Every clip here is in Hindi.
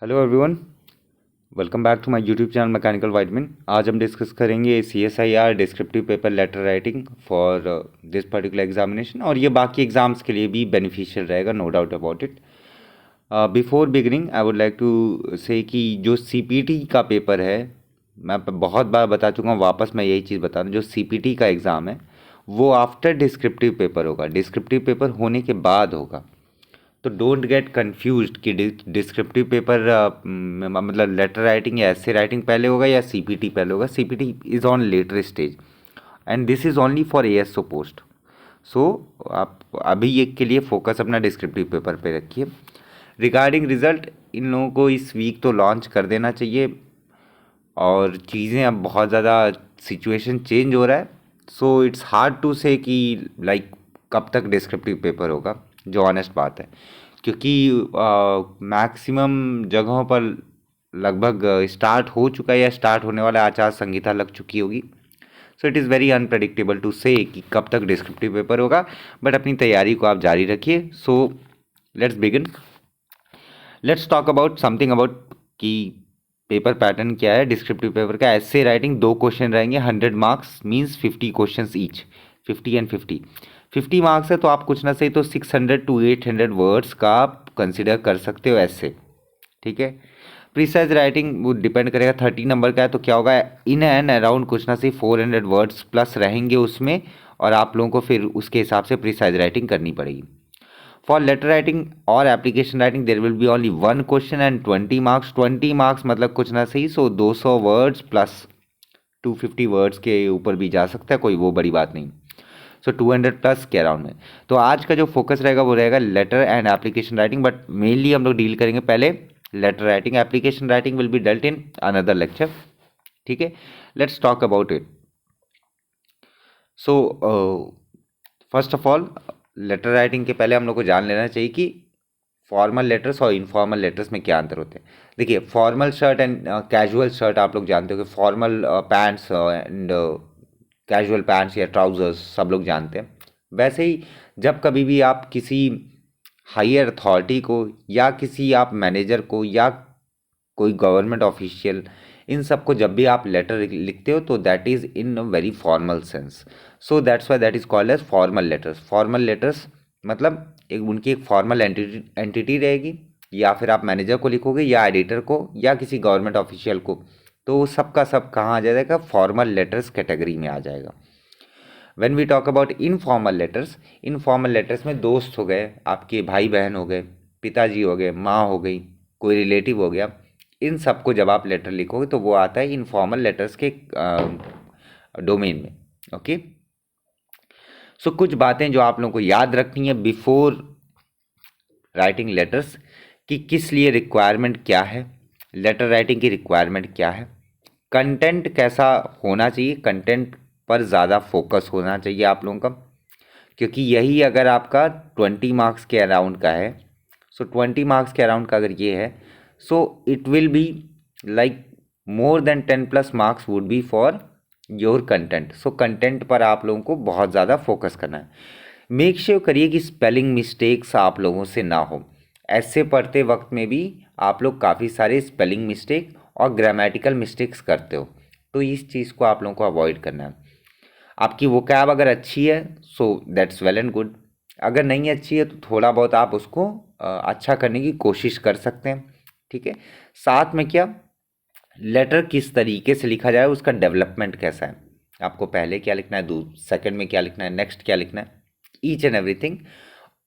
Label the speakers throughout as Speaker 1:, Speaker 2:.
Speaker 1: Hello everyone, welcome back to my YouTube channel Mechanical Vitamin. आज हम डिस्कस करेंगे CSIR descriptive paper letter writing for this particular examination, और ये बाकी एग्जाम्स के लिए भी बेनिफिशियल रहेगा, no doubt about it. Before beginning I would like to say कि जो CPT का पेपर है, मैं बहुत बार बता चुका हूँ, वापस मैं यही चीज़ बता रहा हूँ। जो CPT का एग्ज़ाम है वो आफ्टर डिस्क्रिप्टिव पेपर होगा, डिस्क्रिप्टिव पेपर होने के बाद होगा। तो डोंट गेट कंफ्यूज्ड कि डिस्क्रिप्टिव पेपर मतलब लेटर राइटिंग या एसे राइटिंग पहले होगा या CPT पहले होगा। CPT is on later stage and this is only for ASO post. So आप अभी ये के लिए फोकस अपना डिस्क्रिप्टिव पेपर पे रखिए। रिगार्डिंग रिजल्ट, इन लोगों को इस वीक तो लॉन्च कर देना चाहिए, और चीज़ें अब बहुत ज़्यादा सिचुएशन चेंज हो रहा है। So it's hard to say कि लाइक कब तक डिस्क्रिप्टिव पेपर होगा, जो ऑनेस्ट बात है, क्योंकि मैक्सिमम जगहों पर लगभग स्टार्ट हो चुका है या स्टार्ट होने वाला आचार संहिता लग चुकी होगी। So it is very unpredictable to say कि कब तक डिस्क्रिप्टिव पेपर होगा, बट अपनी तैयारी को आप जारी रखिए। So let's begin. Let's talk about something about कि पेपर पैटर्न क्या है डिस्क्रिप्टिव पेपर का। ऐसे राइटिंग 2 क्वेश्चन रहेंगे, 100 marks means 50 question each, 50 and 50। 50 marks है तो आप कुछ ना सही तो 600 to 800 वर्ड्स का आप कंसिडर कर सकते हो ऐसे, ठीक है। प्रिसाइज राइटिंग वो डिपेंड करेगा, 30 नंबर का है तो क्या होगा, इन एंड अराउंड कुछ ना सही 400 वर्ड्स प्लस रहेंगे उसमें, और आप लोगों को फिर उसके हिसाब से प्रिसाइज राइटिंग करनी पड़ेगी। फॉर लेटर राइटिंग और application writing there will be only 1 question and 20 marks. 20 marks मतलब कुछ ना सही 200 वर्ड्स प्लस 250 वर्ड्स के ऊपर भी जा सकता है, कोई वो बड़ी बात नहीं। 200 प्लस के अराउंड में। तो आज का जो फोकस रहेगा वो रहेगा letter and application writing, but mainly हम लोग डील करेंगे पहले letter writing. Application writing will be dealt in another lecture, ठीक है। Let's talk about it. So first of all, letter writing के पहले हम लोग को जान लेना चाहिए कि फॉर्मल लेटर्स और इनफॉर्मल लेटर्स में क्या अंतर होते हैं। देखिए, formal shirt and casual shirt आप लोग जानते हो कि formal pants and casual pants या ट्राउजर्स सब लोग जानते हैं। वैसे ही जब कभी भी आप किसी हायर अथॉरिटी को या किसी आप मैनेजर को या कोई गवर्नमेंट ऑफिशियल, इन सबको जब भी आप लेटर लिखते हो तो that is in a very formal sense. So that's why that is called as formal letters. Formal letters मतलब उनकी एक फॉर्मल एंटिटी रहेगी, या फिर आप मैनेजर को लिखोगे या एडिटर को या किसी गवर्नमेंट ऑफिशियल को, तो सबका सब कहाँ आ जाएगा, फॉर्मल लेटर्स कैटेगरी में आ जाएगा। When we talk about informal letters, informal letters में दोस्त हो गए, आपके भाई बहन हो गए, पिताजी हो गए, माँ हो गई, कोई रिलेटिव हो गया, इन सबको जब आप लेटर लिखोगे तो वो आता है इनफॉर्मल लेटर्स के डोमेन में, ओके। सो कुछ बातें जो आप लोगों को याद रखनी है बिफोर राइटिंग लेटर्स, कि किस लिए रिक्वायरमेंट क्या है, लेटर राइटिंग की रिक्वायरमेंट क्या है, कंटेंट कैसा होना चाहिए, कंटेंट पर ज़्यादा फोकस होना चाहिए आप लोगों का, क्योंकि यही अगर आपका 20 मार्क्स के अराउंड का है, सो 20 मार्क्स के अराउंड का अगर ये है, so it will be like more than 10 plus marks would be for your content. So content पर आप लोगों को बहुत ज़्यादा फोकस करना है। मेक श्योर करिए कि स्पेलिंग मिस्टेक्स आप लोगों से ना हो। ऐसे पढ़ते वक्त में भी आप लोग काफ़ी सारे स्पेलिंग मिस्टेक और ग्रामेटिकल मिस्टेक्स करते हो, तो इस चीज़ को आप लोगों को अवॉइड करना है। आपकी वोकैब अगर अच्छी है so that's well and good, अगर नहीं अच्छी है तो थोड़ा बहुत आप उसको अच्छा करने की कोशिश कर सकते हैं, ठीक है। साथ में क्या, लेटर किस तरीके से लिखा जाए, उसका डेवलपमेंट कैसा है, आपको पहले क्या लिखना है, सेकंड में क्या लिखना है, नेक्स्ट क्या लिखना है, each and everything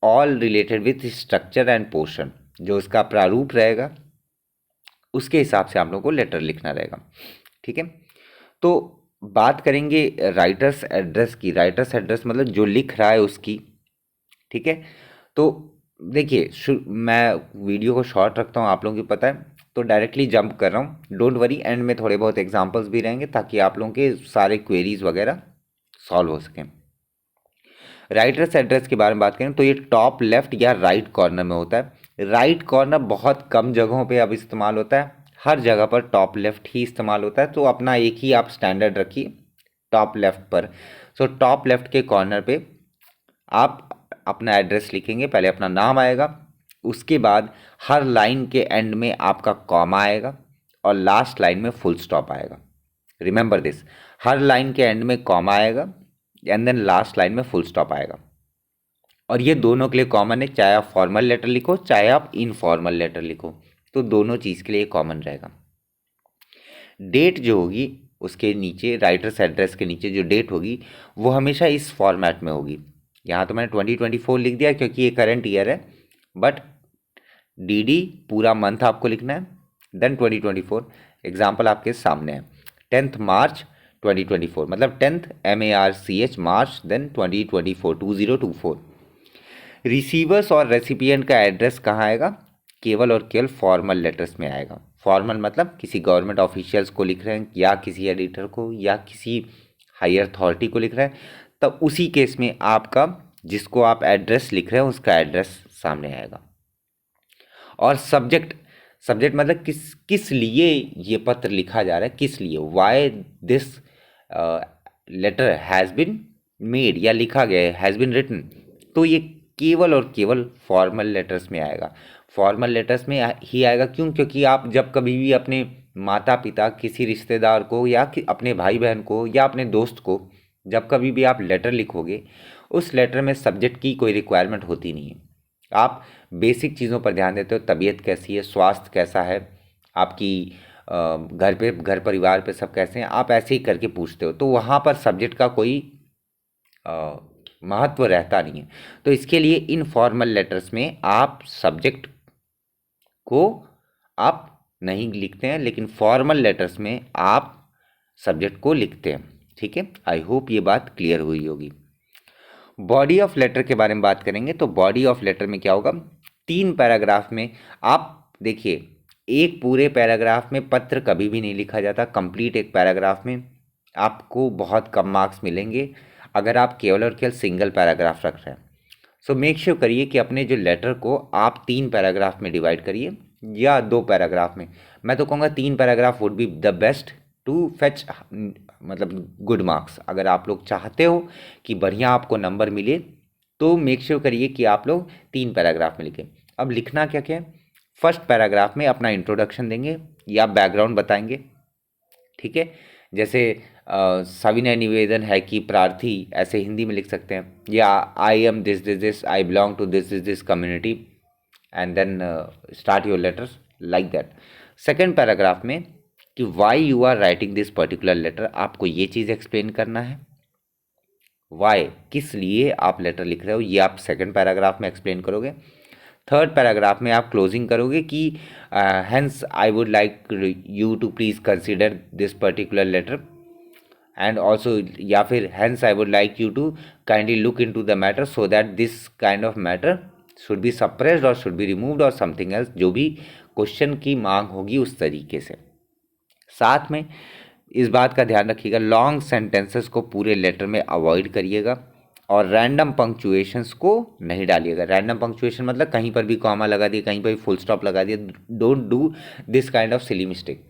Speaker 1: all related with structure end portion, जो उसका प्रारूप रहेगा उसके हिसाब से आप लोगों को लेटर लिखना रहेगा, ठीक है। तो बात करेंगे राइटर्स एड्रेस की। राइटर्स एड्रेस मतलब जो लिख रहा है उसकी, ठीक है। तो देखिए, मैं वीडियो को शॉर्ट रखता हूँ, आप लोगों को पता है, तो डायरेक्टली जंप कर रहा हूँ, डोंट वरी, एंड में थोड़े बहुत एग्जांपल्स भी रहेंगे ताकि आप लोगों के सारे क्वेरीज वगैरह सॉल्व हो सकें। राइटर्स एड्रेस के बारे में बात करें तो ये टॉप लेफ्ट या राइट कॉर्नर में होता है। राइट कॉर्नर बहुत कम जगहों पे अब इस्तेमाल होता है, हर जगह पर टॉप लेफ्ट ही इस्तेमाल होता है, तो अपना एक ही आप स्टैंडर्ड रखिए टॉप लेफ्ट पर। सो टॉप लेफ्ट के कॉर्नर पे आप अपना एड्रेस लिखेंगे, पहले अपना नाम आएगा, उसके बाद हर लाइन के एंड में आपका कॉमा आएगा और लास्ट लाइन में फुल स्टॉप आएगा। रिमेंबर दिस, हर लाइन के एंड में कॉमा आएगा एंड देन लास्ट लाइन में फुल स्टॉप आएगा। और ये दोनों के लिए कॉमन है, चाहे आप फॉर्मल लेटर लिखो चाहे आप इनफॉर्मल लेटर लिखो, तो दोनों चीज़ के लिए कॉमन रहेगा। डेट जो होगी उसके नीचे, राइटर्स एड्रेस के नीचे जो डेट होगी वो हमेशा इस फॉर्मेट में होगी। यहाँ तो मैंने 2024 लिख दिया क्योंकि ये करंट ईयर है, बट डी पूरा मंथ आपको लिखना है, देन 2024। एग्जाम्पल आपके सामने है, 10 मार्च 2024, मतलब 10th MARCH मार्च, देन 2024 2024। रिसीवर्स और रेसिपिएंट का एड्रेस कहाँ आएगा? केवल और केवल फॉर्मल लेटर्स में आएगा। फॉर्मल मतलब किसी गवर्नमेंट ऑफिशियल्स को लिख रहे हैं या किसी एडिटर को या किसी हायर अथॉरिटी को लिख रहे हैं, तब उसी केस में आपका जिसको आप एड्रेस लिख रहे हैं उसका एड्रेस सामने आएगा। और सब्जेक्ट, सब्जेक्ट मतलब किस लिए ये पत्र लिखा जा रहा है, किस लिए, why this letter has been made या लिखा गया है, हैज़ बिन रिटन, तो ये केवल और केवल फॉर्मल लेटर्स में आएगा। फॉर्मल लेटर्स में ही आएगा क्यों? क्योंकि आप जब कभी भी अपने माता पिता, किसी रिश्तेदार को या अपने भाई बहन को या अपने दोस्त को जब कभी भी आप लेटर लिखोगे, उस लेटर में सब्जेक्ट की कोई रिक्वायरमेंट होती नहीं है। आप बेसिक चीज़ों पर ध्यान देते हो, तबीयत कैसी है, स्वास्थ्य कैसा है, आपकी घर परिवार पे सब कैसे हैं, आप ऐसे ही करके पूछते हो, तो वहाँ पर सब्जेक्ट का कोई महत्व रहता नहीं है। तो इसके लिए इनफॉर्मल लेटर्स में आप सब्जेक्ट को आप नहीं लिखते हैं, लेकिन फॉर्मल लेटर्स में आप सब्जेक्ट को लिखते हैं। ठीक है, आई होप ये बात क्लियर हुई होगी। बॉडी ऑफ लेटर के बारे में बात करेंगे तो बॉडी ऑफ लेटर में क्या होगा? 3 पैराग्राफ में आप देखिए, एक पूरे पैराग्राफ में पत्र कभी भी नहीं लिखा जाता। कंप्लीट एक पैराग्राफ में आपको बहुत कम मार्क्स मिलेंगे अगर आप केवल और केवल सिंगल पैराग्राफ रख रहे हैं। सो मेक श्योर करिए कि अपने जो लेटर को आप 3 पैराग्राफ में डिवाइड करिए या 2 पैराग्राफ में। मैं तो कहूँगा 3 paragraph would be the best to fetch मतलब गुड मार्क्स। अगर आप लोग चाहते हो कि बढ़िया आपको नंबर मिले तो मेक श्योर करिए कि आप लोग 3 पैराग्राफ में लिखें। अब लिखना क्या क्या है? फर्स्ट पैराग्राफ में अपना इंट्रोडक्शन देंगे या बैकग्राउंड बताएंगे। ठीक है, जैसे सविनय निवेदन है कि प्रार्थी, ऐसे हिंदी में लिख सकते हैं, या I am this this this, I belong to this this this community, and then start your letters like that. Second paragraph में कि why you are writing this particular letter, आपको ये चीज़ एक्सप्लेन करना है। वाई, किस लिए आप लेटर लिख रहे हो, ये आप सेकेंड पैराग्राफ में एक्सप्लेन करोगे। थर्ड पैराग्राफ में आप क्लोजिंग करोगे कि hence I would like you to please consider this particular letter and also, या फिर hence I would like you to kindly look in to the matter so that this kind of matter should be suppressed और शुड बी रिमूव्ड और समथिंग एल्स, जो भी क्वेश्चन की मांग होगी उस तरीके से। साथ में इस बात का ध्यान रखिएगा, लॉन्ग सेंटेंसेस को पूरे लेटर में अवॉइड करिएगा और रैंडम पंक्चुएशंस को नहीं डालिएगा। रैंडम पंक्चुएशन मतलब कहीं पर भी कॉमा लगा दिया, कहीं पर भी फुल स्टॉप लगा दिया। Don't do this kind of silly mistake.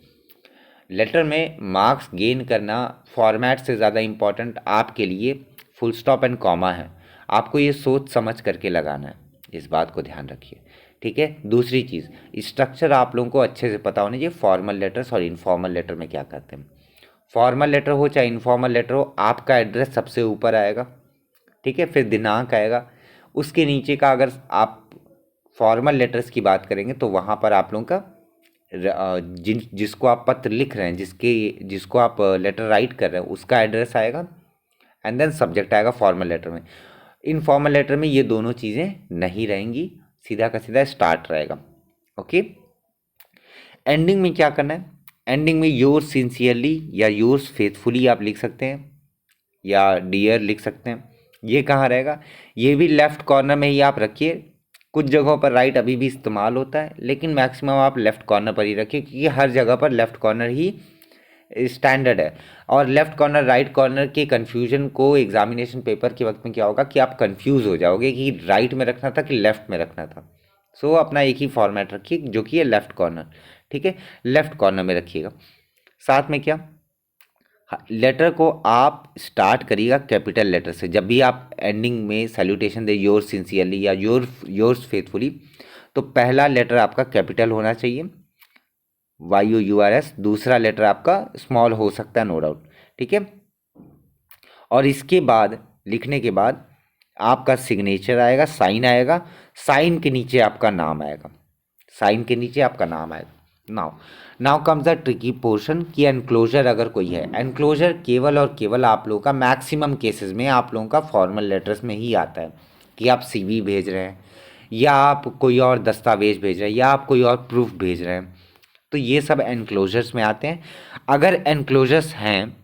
Speaker 1: Letter में मार्क्स गेन करना फॉर्मेट से ज़्यादा इम्पॉर्टेंट आपके लिए फुल स्टॉप एंड कॉमा है। आपको ये सोच समझ करके लगाना है, इस बात को ध्यान रखिए। ठीक है, दूसरी चीज़, स्ट्रक्चर आप लोगों को अच्छे से पता होना चाहिए, फॉर्मल लेटर्स और इनफॉर्मल लेटर में क्या करते हैं। फॉर्मल लेटर हो चाहे इनफॉर्मल लेटर हो, आपका एड्रेस सबसे ऊपर आएगा। ठीक है, फिर दिनांक आएगा, उसके नीचे का अगर आप फॉर्मल लेटर्स की बात करेंगे तो वहाँ पर आप लोगों का जिसको आप पत्र लिख रहे हैं, जिसको आप लेटर राइट कर रहे हैं, उसका एड्रेस आएगा एंड देन सब्जेक्ट आएगा फॉर्मल लेटर में। इनफॉर्मल लेटर में ये दोनों चीज़ें नहीं रहेंगी, सीधा का सीधा स्टार्ट रहेगा। ओके, एंडिंग में क्या करना है? एंडिंग में योर्स सिंसियरली या योर्स फेथफुली आप लिख सकते हैं या डियर लिख सकते हैं। ये कहाँ रहेगा? ये भी लेफ्ट कॉर्नर में ही आप रखिए। कुछ जगहों पर राइट अभी भी इस्तेमाल होता है, लेकिन मैक्सिमम आप लेफ़्ट कॉर्नर पर ही रखिए क्योंकि हर जगह पर लेफ़्ट कॉर्नर ही स्टैंडर्ड है। और लेफ़्ट कॉर्नर राइट कॉर्नर के कन्फ्यूजन को एग्जामिनेशन पेपर के वक्त में क्या होगा कि आप कंफ्यूज हो जाओगे कि राइट में रखना था कि लेफ़्ट में रखना था। सो अपना एक ही फॉर्मेट रखिए जो कि है लेफ़्ट कॉर्नर। ठीक है, लेफ़्ट कॉर्नर में रखिएगा। साथ में क्या, लेटर को आप स्टार्ट करिएगा कैपिटल लेटर से। जब भी आप एंडिंग में सैल्यूटेशन दे योर्स सिंसियरली या योर्स फेथफुली, तो पहला लेटर आपका कैपिटल होना चाहिए, YOURS, दूसरा लेटर आपका स्मॉल हो सकता है, नो डाउट, ठीक है। और इसके बाद लिखने के बाद आपका सिग्नेचर आएगा, साइन आएगा, साइन के नीचे आपका नाम आएगा, साइन के नीचे आपका नाम आएगा। Now now comes the tricky portion कि एनक्लोजर अगर कोई है, एनक्लोजर केवल और केवल आप लोगों का मैक्सिमम केसेस में आप लोगों का फॉर्मल लेटर्स में ही आता है कि आप CV भेज रहे हैं या आप कोई और दस्तावेज भेज रहे हैं या आप कोई और प्रूफ भेज रहे हैं, तो ये सब एनक्लोजर्स में आते हैं। अगर एनक्लोजर्स हैं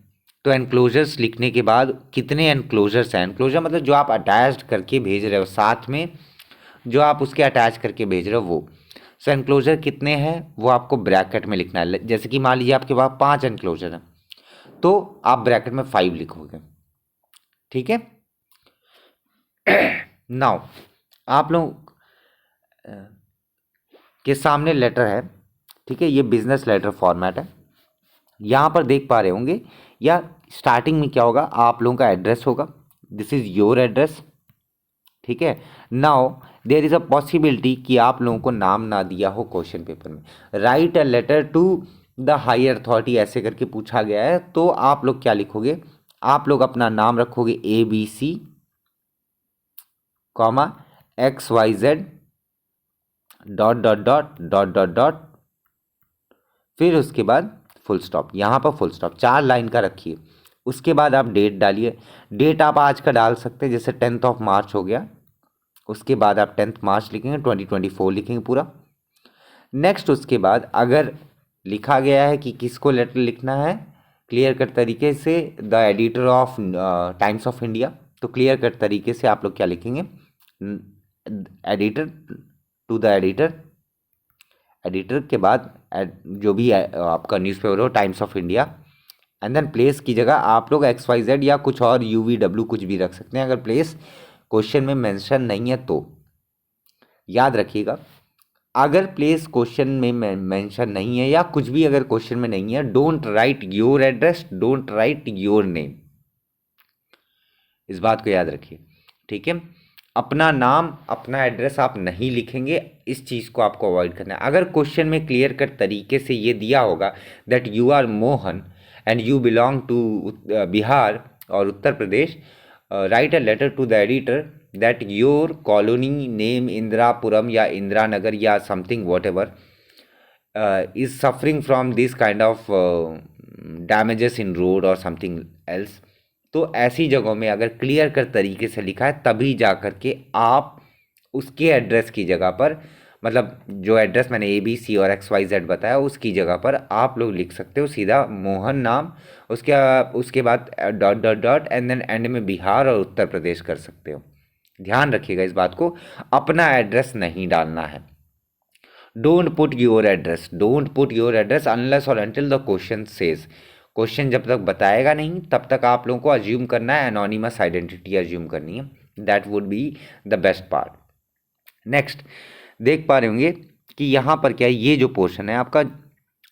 Speaker 1: तो एनक्लोजर्स लिखने के बाद कितने एनक्लोजर्स हैं, एनक्लोजर मतलब जो आप अटैच्ड करके भेज रहे हो, साथ में जो आप उसके अटैच करके भेज रहे हो वो। सो एनक्लोजर कितने हैं वो आपको ब्रैकेट में लिखना है। जैसे कि मान लीजिए आपके पास 5 एनक्लोजर हैं तो आप ब्रैकेट में 5 लिखोगे, ठीक है। नाउ आप लोग के सामने लेटर है, ठीक है, ये बिजनेस लेटर फॉर्मेट है। यहाँ पर देख पा रहे होंगे या स्टार्टिंग में क्या होगा, आप लोगों का एड्रेस होगा, दिस इज योर एड्रेस, ठीक है। Now there is a possibility कि आप लोगों को नाम ना दिया हो क्वेश्चन पेपर में, write a letter to the higher authority ऐसे करके पूछा गया है, तो आप लोग क्या लिखोगे, आप लोग अपना नाम रखोगे ABC, comma XYZ dot dot dot dot dot dot, फिर उसके बाद फुल स्टॉप, यहाँ पर फुल स्टॉप 4 लाइन का रखिए। उसके बाद आप डेट डालिए, डेट आप आज का डाल सकते हैं, जैसे 10 मार्च हो गया, उसके बाद आप 10 मार्च लिखेंगे, 2024 लिखेंगे पूरा। नेक्स्ट उसके बाद अगर लिखा गया है कि किसको लेटर लिखना है क्लियर कट तरीके से, the editor of Times of India, तो क्लियर कट तरीके से आप लोग क्या लिखेंगे, editor to the editor, editor के बाद जो भी आपका न्यूज़पेपर हो Times of India, and then place की जगह आप लोग XYZ या कुछ और UVW कुछ भी रख सकते हैं, अगर प्लेस क्वेश्चन में मेंशन नहीं है तो। याद रखिएगा अगर प्लेस क्वेश्चन में मेंशन नहीं है या कुछ भी अगर क्वेश्चन में नहीं है, don't right your address, don't write your name, इस बात को याद रखिए, ठीक है। अपना नाम अपना एड्रेस आप नहीं लिखेंगे, इस चीज़ को आपको अवॉइड करना है। अगर क्वेश्चन में क्लियर कट तरीके से ये दिया होगा that you are Mohan and you belong to Bihar और Uttar Pradesh, right a letter to the editor that your colony name Indirapuram या इंदिरा नगर या something whatever is suffering from this kind of damages in road और समथिंग एल्स। तो ऐसी जगहों में अगर क्लियर कर तरीके से लिखा है तभी जा कर के आप उसके एड्रेस की जगह पर, मतलब जो एड्रेस मैंने ABC और XYZ बताया उसकी जगह पर आप लोग लिख सकते हो सीधा मोहन नाम, उसके बाद dot dot dot and then end में बिहार और उत्तर प्रदेश कर सकते हो। ध्यान रखिएगा इस बात को, अपना एड्रेस नहीं डालना है। Don't put your address, don't put your address unless और until the question says, question जब तक बताएगा नहीं तब तक आप लोगों को अज्यूम करना है, एनोनिमस आइडेंटिटी अज्यूम करनी है, that would be the best part. Next देख पा रहे होंगे कि यहाँ पर क्या है, ये जो पोर्शन है आपका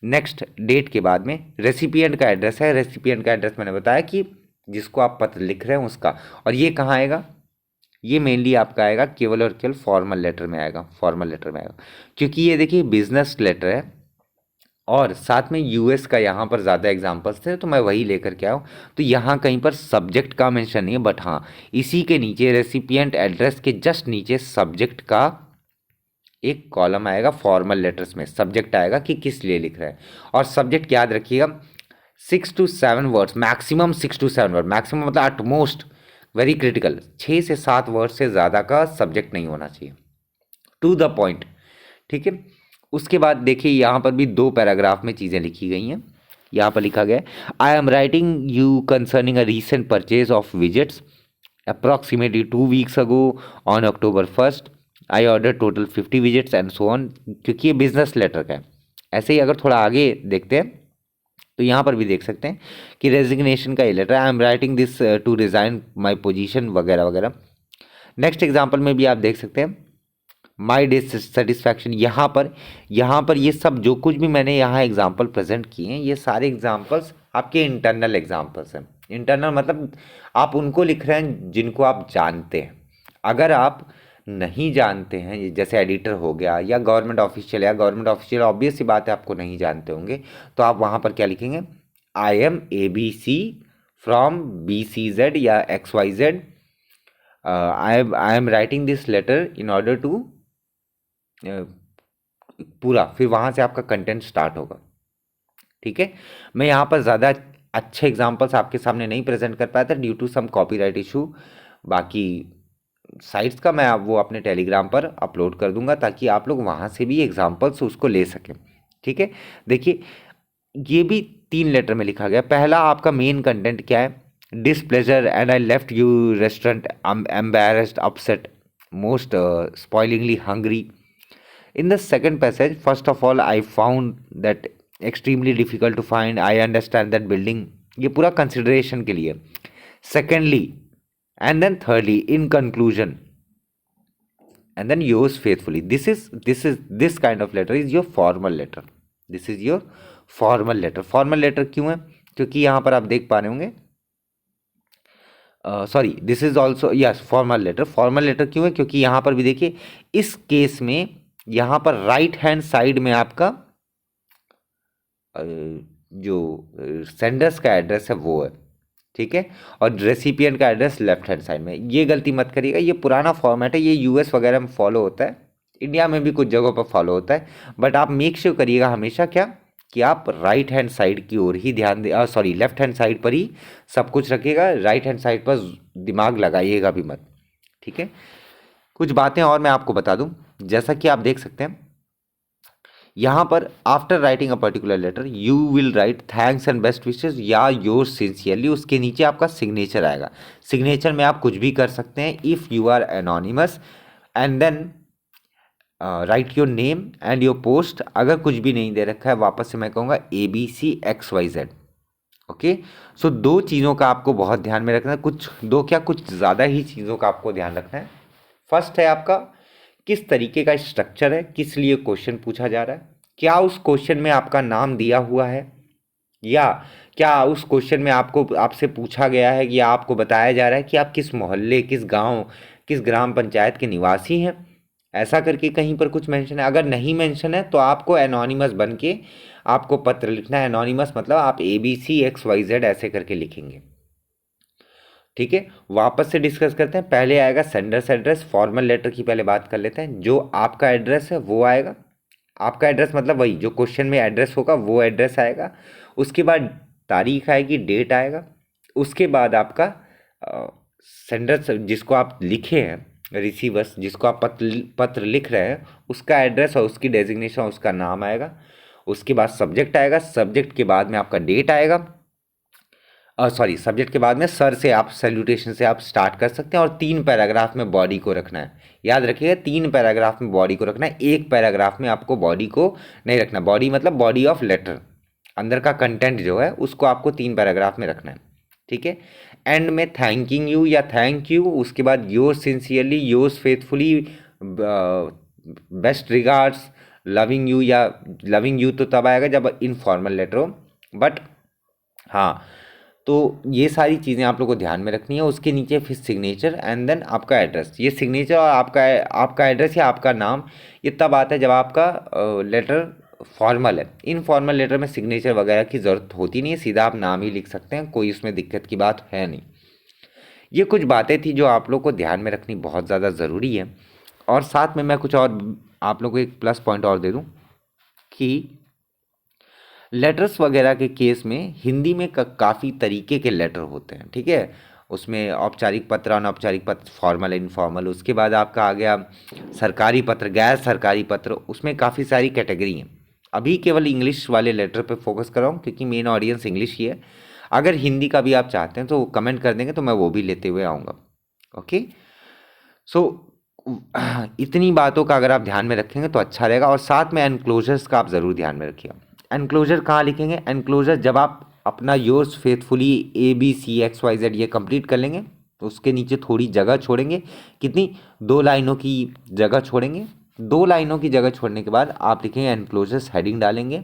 Speaker 1: नेक्स्ट डेट के बाद में रेसिपिएंट का एड्रेस है, रेसिपिएंट का एड्रेस मैंने बताया कि जिसको आप पत्र लिख रहे हैं उसका, और ये कहाँ आएगा, ये मेनली आपका आएगा केवल और केवल फॉर्मल लेटर में आएगा, फॉर्मल लेटर में आएगा, क्योंकि ये देखिए बिजनेस लेटर है और साथ में US का यहाँ पर ज़्यादा एग्जांपल्स थे तो मैं वही लेकर के आया हूँ। तो यहाँ कहीं पर सब्जेक्ट का मेंशन नहीं है, बट हाँ इसी के नीचे रेसिपिएंट एड्रेस के जस्ट नीचे सब्जेक्ट का एक कॉलम आएगा, फॉर्मल लेटर्स में सब्जेक्ट आएगा कि किस लिए लिख रहा है। और सब्जेक्ट याद रखिएगा 6 to 7 words, maximum 6 to 7 word, maximum मतलब एटमोस्ट वेरी क्रिटिकल 6 से 7 वर्ड से ज़्यादा का सब्जेक्ट नहीं होना चाहिए, टू द पॉइंट, ठीक है। उसके बाद देखिए यहाँ पर भी 2 पैराग्राफ में चीज़ें लिखी गई हैं। यहाँ पर लिखा गया है आई am writing you concerning a recent purchase of visits approximately 2 weeks ago on October 1st I order total 50 visits and so on, क्योंकि ये बिजनेस लेटर का है। ऐसे ही अगर थोड़ा आगे देखते हैं तो यहाँ पर भी देख सकते हैं कि रेजिग्नेशन का ये letter, I am writing this to resign my position वगैरह वगैरह। नेक्स्ट एग्जाम्पल में भी आप देख सकते हैं माई डिससेटिस्फैक्शन, यहाँ पर ये सब जो कुछ भी मैंने यहाँ एग्जाम्पल प्रेजेंट किए हैं ये सारे एग्जाम्पल्स आपके इंटरनल एग्जाम्पल्स हैं। इंटरनल मतलब आप उनको लिख रहे हैं जिनको आप जानते हैं। अगर आप नहीं जानते हैं, जैसे एडिटर हो गया या गवर्नमेंट ऑफिशियल ऑब्वियस सी बात है आपको नहीं जानते होंगे, तो आप वहाँ पर क्या लिखेंगे, I am A B C from B C Z या X Y Z, I am writing this letter in order to, पूरा, फिर वहाँ से आपका कंटेंट स्टार्ट होगा। ठीक है, मैं यहाँ पर ज़्यादा अच्छे एग्जांपल्स आपके सामने नहीं प्रेजेंट कर पाया था due to some copyright issue. बाकी साइट्स का मैं वो अपने टेलीग्राम पर अपलोड कर दूंगा ताकि आप लोग वहाँ से भी एग्जांपल्स उसको ले सकें। ठीक है, देखिए ये भी 3 लेटर में लिखा गया। पहला आपका मेन कंटेंट क्या है, displeasure and I left you restaurant, embarrassed, upset, most spoilingly hungry. In the second passage, first of all, I found that extremely difficult to find. I understand that building. ये पूरा consideration के लिए. Secondly, and then thirdly, in conclusion, and then yours faithfully. This kind of letter is your formal letter. This is your formal letter. Formal letter क्यों है? क्योंकि यहाँ पर आप देख पा रहे होंगे, sorry, this is also yes formal letter. Formal letter क्यों है? क्योंकि यहाँ पर भी देखिए इस केस में यहाँ पर राइट हैंड साइड में आपका जो सेंडर्स का एड्रेस है वो है, ठीक है, और रेसिपिएंट का एड्रेस लेफ्ट हैंड साइड में। ये गलती मत करिएगा, ये पुराना फॉर्मेट है, ये यूएस वगैरह में फॉलो होता है, इंडिया में भी कुछ जगहों पर फॉलो होता है, बट आप मेक श्योर करिएगा हमेशा क्या कि आप राइट हैंड साइड की ओर ही ध्यान दे, सॉरी लेफ्ट हैंड साइड पर ही सब कुछ रखिएगा, राइट हैंड साइड पर दिमाग लगाइएगा भी मत। ठीक है, कुछ बातें और मैं आपको बता दूं, जैसा कि आप देख सकते हैं यहाँ पर after writing a particular letter you will write thanks and best wishes या योर सिंसियरली, उसके नीचे आपका सिग्नेचर आएगा। सिग्नेचर में आप कुछ भी कर सकते हैं if you are anonymous, and then write your name and your post. अगर कुछ भी नहीं दे रखा है वापस से मैं कहूँगा ABCXYZ। ओके, सो 2 चीज़ों का आपको बहुत ध्यान में रखना है, कुछ ज़्यादा ही चीज़ों का आपको ध्यान रखना है। फर्स्ट है आपका किस तरीके का स्ट्रक्चर है, किस लिए क्वेश्चन पूछा जा रहा है, क्या उस क्वेश्चन में आपका नाम दिया हुआ है, या क्या उस क्वेश्चन में आपसे पूछा गया है या आपको बताया जा रहा है कि आप किस मोहल्ले, किस गांव, किस ग्राम पंचायत के निवासी हैं, ऐसा करके कहीं पर कुछ मेंशन है। अगर नहीं मेंशन है तो आपको एनोनिमस बन के आपको पत्र लिखना है। एनोनिमस मतलब आप ABCXYZ ऐसे करके लिखेंगे। ठीक है, वापस से डिस्कस करते हैं। पहले आएगा सेंडर्स एड्रेस, फॉर्मल लेटर की पहले बात कर लेते हैं। जो आपका एड्रेस है वो आएगा, आपका एड्रेस मतलब वही जो क्वेश्चन में एड्रेस होगा वो एड्रेस आएगा। उसके बाद तारीख आएगी, डेट आएगा। उसके बाद आपका सेंडर्स जिसको आप लिखे हैं, रिसीवर्स जिसको आप पत्र लिख रहे हैं, उसका एड्रेस और उसकी डेजिग्नेशन, उसका नाम आएगा। उसके बाद सब्जेक्ट आएगा, सब्जेक्ट के बाद में आपका डेट आएगा, सॉरी सब्जेक्ट के बाद में सर से आप सैल्यूटेशन से आप स्टार्ट कर सकते हैं, और 3 पैराग्राफ में बॉडी को रखना है। याद रखिएगा 3 पैराग्राफ में बॉडी को रखना है, 1 पैराग्राफ में आपको बॉडी को नहीं रखना। बॉडी मतलब बॉडी ऑफ लेटर, अंदर का कंटेंट जो है उसको आपको 3 पैराग्राफ में रखना है। ठीक है, एंड में थैंकिंग यू या थैंक यू, उसके बाद your sincerely, yours faithfully, best regards, loving you, या लविंग यू तो तब आएगा जब इनफॉर्मल लेटर हो, बट हाँ, तो ये सारी चीज़ें आप लोग को ध्यान में रखनी है। उसके नीचे फिर सिग्नेचर एंड देन आपका एड्रेस। ये सिग्नेचर और आपका एड्रेस या आपका नाम ये तब आता है जब आपका लेटर फॉर्मल है। इनफॉर्मल लेटर में सिग्नेचर वगैरह की ज़रूरत होती नहीं है, सीधा आप नाम ही लिख सकते हैं, कोई उसमें दिक्कत की बात है नहीं। ये कुछ बातें थी जो आप लोग को ध्यान में रखनी बहुत ज़्यादा ज़रूरी है। और साथ में मैं कुछ और आप लोग को एक प्लस पॉइंट और दे दूँ कि लेटर्स वगैरह के केस में हिंदी में काफ़ी तरीके के लेटर होते हैं। ठीक है, उसमें औपचारिक पत्र, अनौपचारिक पत्र, फॉर्मल, इनफॉर्मल। उसके बाद आपका आ गया सरकारी पत्र, गैर सरकारी पत्र, उसमें काफ़ी सारी कैटेगरी हैं। अभी केवल इंग्लिश वाले लेटर पे फोकस कर रहा हूँ क्योंकि मेन ऑडियंस इंग्लिश ही है। अगर हिंदी का भी आप चाहते हैं तो कमेंट कर देंगे तो मैं वो भी लेते हुए आऊँगा। ओके, सो इतनी बातों का अगर आप ध्यान में रखेंगे तो अच्छा रहेगा। और साथ में एनक्लोजर्स का आप ज़रूर ध्यान में रखिएगा। एनक्लोजर कहाँ लिखेंगे? एनक्लोजर जब आप अपना योर्स फेथफुली ABCXYZ ये कंप्लीट कर लेंगे तो उसके नीचे थोड़ी जगह छोड़ेंगे। कितनी? 2 लाइनों की जगह छोड़ेंगे। 2 लाइनों की जगह छोड़ने के बाद आप लिखेंगे एनक्लोजर्स, हेडिंग डालेंगे,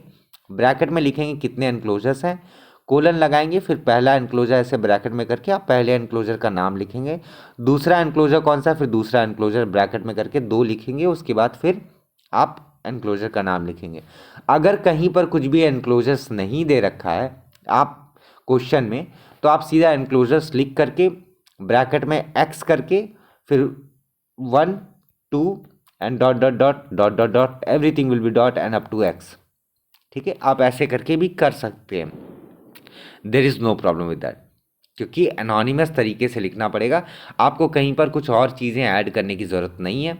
Speaker 1: ब्रैकेट में लिखेंगे कितने एनक्लोजर्स हैं, कोलन लगाएंगे, फिर पहला एनक्लोजर ऐसे ब्रैकेट में करके आप पहले एनक्लोजर का नाम लिखेंगे, दूसरा एनक्लोजर कौन सा, फिर दूसरा एनक्लोजर ब्रैकेट में करके 2 लिखेंगे, उसके बाद फिर आप एनक्लोजर का नाम लिखेंगे। अगर कहीं पर कुछ भी एनक्लोजर्स नहीं दे रखा है आप क्वेश्चन में, तो आप सीधा एनक्लोजर्स लिख करके ब्रैकेट में एक्स करके फिर 1 2 and dot dot dot dot dot dot everything will be dot and up to X. ठीक है, आप ऐसे करके भी कर सकते हैं, there is no problem with that, क्योंकि एनोनिमस तरीके से लिखना पड़ेगा। आपको कहीं पर कुछ और चीज़ें ऐड करने की ज़रूरत नहीं है।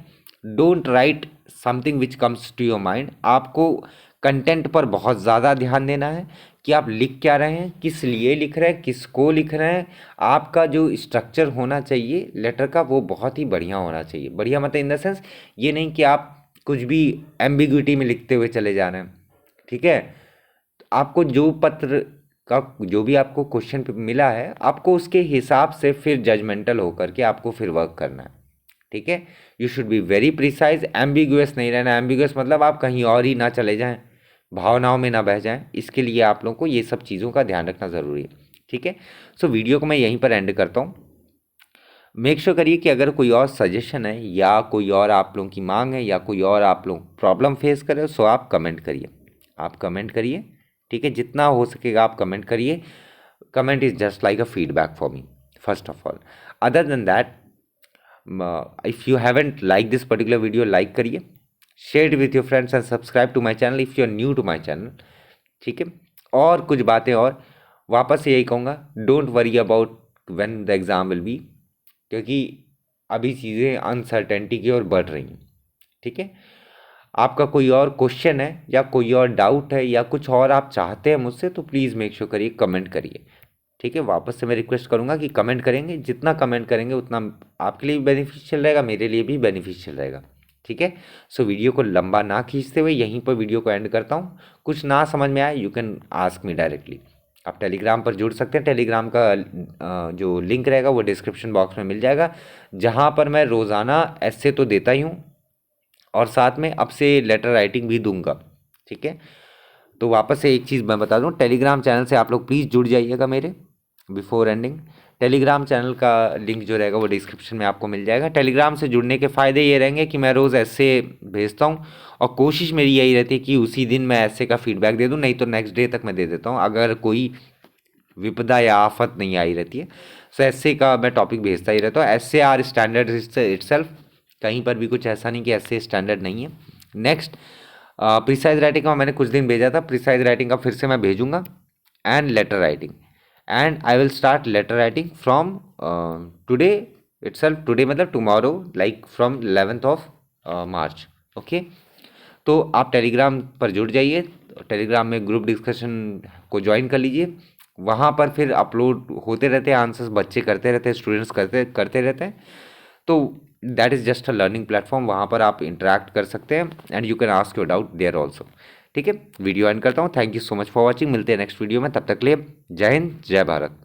Speaker 1: Don't write something which comes to your mind. आपको कंटेंट पर बहुत ज़्यादा ध्यान देना है कि आप लिख क्या रहे हैं, किस लिए लिख रहे हैं, किसको लिख रहे हैं। आपका जो स्ट्रक्चर होना चाहिए लेटर का वो बहुत ही बढ़िया होना चाहिए। बढ़िया मतलब इन द सेंस ये नहीं कि आप कुछ भी एम्बिग्विटी में लिखते हुए चले जा रहे हैं। ठीक है, आपको जो पत्र का जो भी आपको क्वेश्चन मिला है, आपको उसके हिसाब से फिर जजमेंटल होकर के आपको फिर वर्क करना है। ठीक है, you should be very precise, ambiguous नहीं रहना। एम्बिगुअस मतलब आप कहीं और ही ना चले जाएं, भावनाओं में ना बह जाएं। इसके लिए आप लोगों को ये सब चीज़ों का ध्यान रखना ज़रूरी है। ठीक है, सो वीडियो को मैं यहीं पर एंड करता हूँ। मेक श्योर करिए कि अगर कोई और सजेशन है या कोई और आप लोगों की मांग है या कोई और आप लोग प्रॉब्लम फेस कर रहे हो, सो आप कमेंट करिए, आप कमेंट करिए। ठीक है, जितना हो सकेगा आप कमेंट करिए। Comment is just like a feedback for me first of all. Other than that, if you haven't like this particular video, like करिए, share with your friends and subscribe to my channel if you are new to my channel. ठीक है, और कुछ बातें और वापस से यही कहूँगा, don't worry about when the exam will be, क्योंकि अभी चीज़ें अनसर्टेनिटी की ओर बढ़ रही हैं। ठीक है, आपका कोई और क्वेश्चन है या कोई और डाउट है या कुछ और आप चाहते हैं मुझसे, तो प्लीज़ मेक श्योर करिए, कमेंट करिए। ठीक है, वापस से मैं रिक्वेस्ट करूंगा कि कमेंट करेंगे, जितना कमेंट करेंगे उतना आपके लिए भी बेनिफिशियल रहेगा, मेरे लिए भी बेनिफिशियल रहेगा। ठीक है, सो वीडियो को लंबा ना खींचते हुए यहीं पर वीडियो को एंड करता हूँ। कुछ ना समझ में आए you can ask me directly. आप टेलीग्राम पर जुड़ सकते हैं, टेलीग्राम का जो लिंक रहेगा वो डिस्क्रिप्शन बॉक्स में मिल जाएगा, जहाँ पर मैं रोज़ाना ऐसे तो देता ही हूँ और साथ में अब से लेटर राइटिंग भी दूंगा। ठीक है, तो वापस से एक चीज़ मैं बता दूं, टेलीग्राम चैनल से आप लोग प्लीज़ जुड़ जाइएगा मेरे बिफोर एंडिंग। टेलीग्राम चैनल का लिंक जो रहेगा वो डिस्क्रिप्शन में आपको मिल जाएगा। टेलीग्राम से जुड़ने के फ़ायदे ये रहेंगे कि मैं रोज़ ऐसे भेजता हूँ और कोशिश मेरी यही रहती है कि उसी दिन मैं ऐसे का फीडबैक दे दूँ, नहीं तो नेक्स्ट डे तक मैं दे देता हूँ अगर कोई विपदा या आफत नहीं आई रहती है। सो ऐसे का मैं टॉपिक भेजता ही रहता हूँ। ऐसे आर स्टैंडर्ड इटसेल्फ, कहीं पर भी कुछ ऐसा नहीं कि ऐसे स्टैंडर्ड नहीं है। नेक्स्ट, प्रिसाइज राइटिंग का मैंने कुछ दिन भेजा था, प्रिसाइज राइटिंग का फिर से मैं भेजूंगा, and letter writing, and I will start letter writing from today itself. Today मतलब tomorrow, like from 11th of March. Okay, तो आप टेलीग्राम पर जुड़ जाइए, टेलीग्राम में ग्रुप डिस्कशन को ज्वाइन कर लीजिए। वहाँ पर फिर अपलोड होते रहते हैं आंसर्स, बच्चे करते रहते हैं, स्टूडेंट्स करते रहते हैं। तो that is just a learning platform, वहाँ पर आप इंटरेक्ट कर सकते हैं and you can ask your doubt there also. ठीक है, वीडियो एंड करता हूँ। Thank you so much for watching. मिलते हैं नेक्स्ट वीडियो में, तब तक के लिए जय हिंद, जय भारत।